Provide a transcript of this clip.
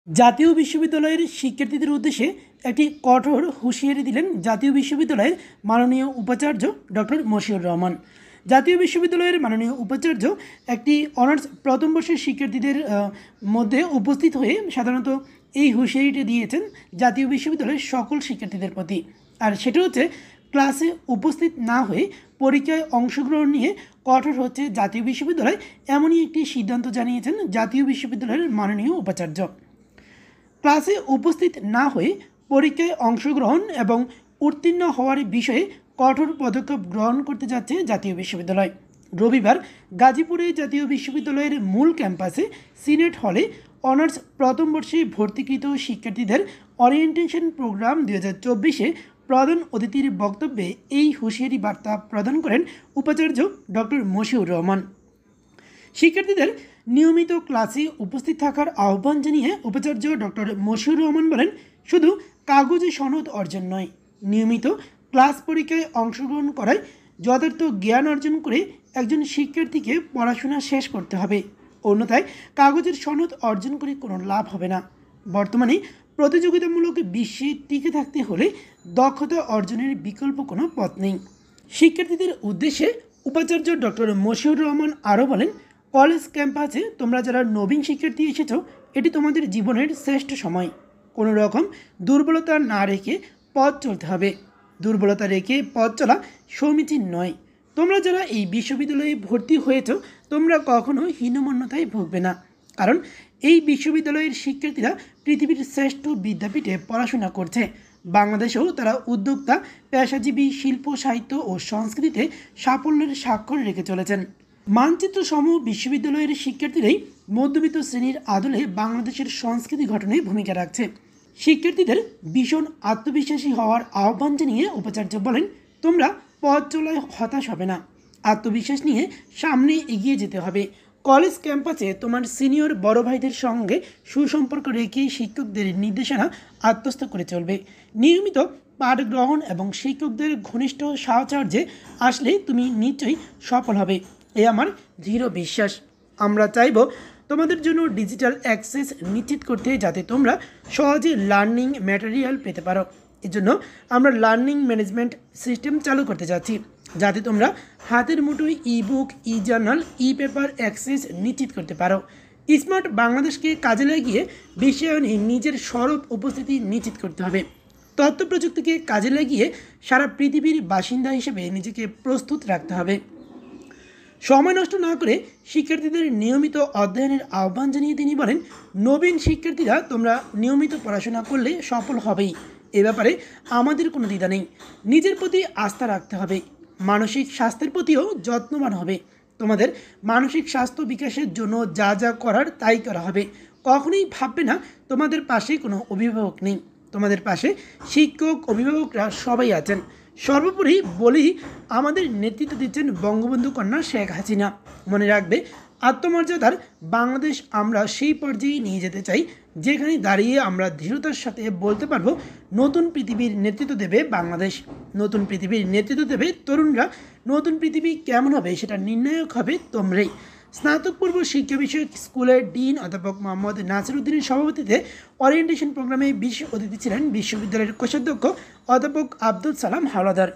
জাতীয় বিশ্ববিদ্যালয়ের শিক্ষার্থীদের উদ্দেশ্যে একটি কঠোর হুঁশিয়ারি দিলেন জাতীয় বিশ্ববিদ্যালয়ের মাননীয় উপাচার্য ডক্টর মশিউর রহমান। জাতীয় বিশ্ববিদ্যালয়ের মাননীয় উপাচার্য একটি অনার্স প্রথম বর্ষের শিক্ষার্থীদের মধ্যে উপস্থিত হয়ে সাধারণত এই হুঁশিয়ারিটি দিয়েছেন জাতীয় বিশ্ববিদ্যালয়ের সকল শিক্ষার্থীদের প্রতি। আর সেটা হচ্ছে, ক্লাসে উপস্থিত না হয়ে পরীক্ষায় অংশগ্রহণ নিয়ে কঠোর হচ্ছে জাতীয় বিশ্ববিদ্যালয়, এমনই একটি সিদ্ধান্ত জানিয়েছেন জাতীয় বিশ্ববিদ্যালয়ের মাননীয় উপাচার্য। ক্লাসে উপস্থিত না হয়ে পরীক্ষায় অংশগ্রহণ এবং উত্তীর্ণ হওয়ার বিষয়ে কঠোর পদক্ষেপ গ্রহণ করতে যাচ্ছে জাতীয় বিশ্ববিদ্যালয়। রবিবার গাজীপুরে জাতীয় বিশ্ববিদ্যালয়ের মূল ক্যাম্পাসে সিনেট হলে অনার্স প্রথম বর্ষে ভর্তিকৃত শিক্ষার্থীদের ওরিয়েন্টেশন প্রোগ্রাম 2024-এ প্রধান অতিথির বক্তব্যে এই হুঁশিয়ারি বার্তা প্রদান করেন উপাচার্য ডক্টর মশিউর রহমান। শিক্ষার্থীদের নিয়মিত ক্লাসে উপস্থিত থাকার আহ্বান জানিয়ে উপাচার্য ডক্টর মশিউর রহমান বলেন, শুধু কাগজে সনদ অর্জন নয়, নিয়মিত ক্লাস পরীক্ষায় অংশগ্রহণ করায় যথার্থ জ্ঞান অর্জন করে একজন শিক্ষার্থীকে পড়াশোনা শেষ করতে হবে। অন্যথায় কাগজের সনদ অর্জন করে কোনো লাভ হবে না। বর্তমানে প্রতিযোগিতামূলক বিশ্বে টিকে থাকতে হলে দক্ষতা অর্জনের বিকল্প কোনো পথ নেই। শিক্ষার্থীদের উদ্দেশ্যে উপাচার্য ডক্টর মশিউর রহমান আরও বলেন, কলেজ ক্যাম্পাসে তোমরা যারা নবীন শিক্ষার্থী এসেছো, এটি তোমাদের জীবনের শ্রেষ্ঠ সময়। কোনো রকম দুর্বলতা না রেখে পথ চলতে হবে। দুর্বলতা রেখে পথ চলা সমীচীন নয়। তোমরা যারা এই বিশ্ববিদ্যালয়ে ভর্তি হয়েছ, তোমরা কখনো হীনমন্যতায় ভুগবে না, কারণ এই বিশ্ববিদ্যালয়ের শিক্ষার্থীরা পৃথিবীর শ্রেষ্ঠ বিদ্যাপীঠে পড়াশোনা করছে। বাংলাদেশেও তারা উদ্যোক্তা, পেশাজীবী, শিল্প, সাহিত্য ও সংস্কৃতিতে সাফল্যের স্বাক্ষর রেখে চলেছেন। মানচিত্র সমূহ বিশ্ববিদ্যালয়ের শিক্ষার্থীরাই মধ্যবিত্ত শ্রেণীর আদলে বাংলাদেশের সংস্কৃতি গঠনে ভূমিকা রাখছে। শিক্ষার্থীদের ভীষণ আত্মবিশ্বাসী হওয়ার আহ্বান জানিয়ে উপাচার্য বলেন, তোমরা পথ চলায় হতাশ হবে না, আত্মবিশ্বাস নিয়ে সামনে এগিয়ে যেতে হবে। কলেজ ক্যাম্পাসে তোমার সিনিয়র বড় ভাইদের সঙ্গে সুসম্পর্ক রেখে শিক্ষকদের নির্দেশনা আত্মস্থ করে চলবে। নিয়মিত পাঠ গ্রহণ এবং শিক্ষকদের ঘনিষ্ঠ সাহচর্যে আসলে তুমি নিশ্চয়ই সফল হবে, এ আমার দৃঢ় বিশ্বাস। আমরা চাইব তোমাদের জন্য ডিজিটাল অ্যাক্সেস নিশ্চিত করতে, যাতে তোমরা সহজে লার্নিং ম্যাটেরিয়াল পেতে পারো। এজন্য আমরা লার্নিং ম্যানেজমেন্ট সিস্টেম চালু করতে যাচ্ছি, যাতে তোমরা হাতের মুঠোয় ই-বুক, ই জার্নাল, ই পেপার অ্যাক্সেস নিশ্চিত করতে পারো। স্মার্ট বাংলাদেশকে কাজে লাগিয়ে বিশ্বায়নে নিজের সরব উপস্থিতি নিশ্চিত করতে হবে। তথ্য প্রযুক্তিকে কাজে লাগিয়ে সারা পৃথিবীর বাসিন্দা হিসেবে নিজেকে প্রস্তুত রাখতে হবে। সময় নষ্ট না করে শিক্ষার্থীদের নিয়মিত অধ্যয়নের আহ্বান জানিয়ে তিনি বলেন, নবীন শিক্ষার্থীরা তোমরা নিয়মিত পড়াশোনা করলে সফল হবেই, এ ব্যাপারে আমাদের কোনো দ্বিধা নেই। নিজের প্রতি আস্থা রাখতে হবে, মানসিক স্বাস্থ্যের প্রতিও যত্নবান হবে। তোমাদের মানসিক স্বাস্থ্য বিকাশের জন্য যা যা করার তাই করা হবে। কখনোই ভাববে না তোমাদের পাশে কোনো অভিভাবক নেই। তোমাদের পাশে শিক্ষক, অভিভাবকরা সবাই আছেন। সর্বোপরি বলি, আমাদের নেতৃত্ব দিচ্ছেন বঙ্গবন্ধু কন্যা শেখ হাসিনা। মনে রাখবে, আত্মমর্যাদার বাংলাদেশ আমরা সেই পর্যায়ে নিয়ে যেতে চাই, যেখানে দাঁড়িয়ে আমরা দৃঢ়তার সাথে বলতে পারবো, নতুন পৃথিবীর নেতৃত্ব দেবে বাংলাদেশ, নতুন পৃথিবীর নেতৃত্ব দেবে তরুণরা। নতুন পৃথিবী কেমন হবে সেটা নির্ণায়ক হবে তোমরাই। স্নাতক পূর্ব শিক্ষা বিষয়ক স্কুলের ডিন অধ্যাপক মোহাম্মদ নাসির উদ্দিনের সভাপতিতে ওরিয়েন্টেশন প্রোগ্রামে বিশেষ অতিথি ছিলেন বিশ্ববিদ্যালয়ের কোষাধ্যক্ষ অধ্যাপক আব্দুল সালাম হাওলাদার।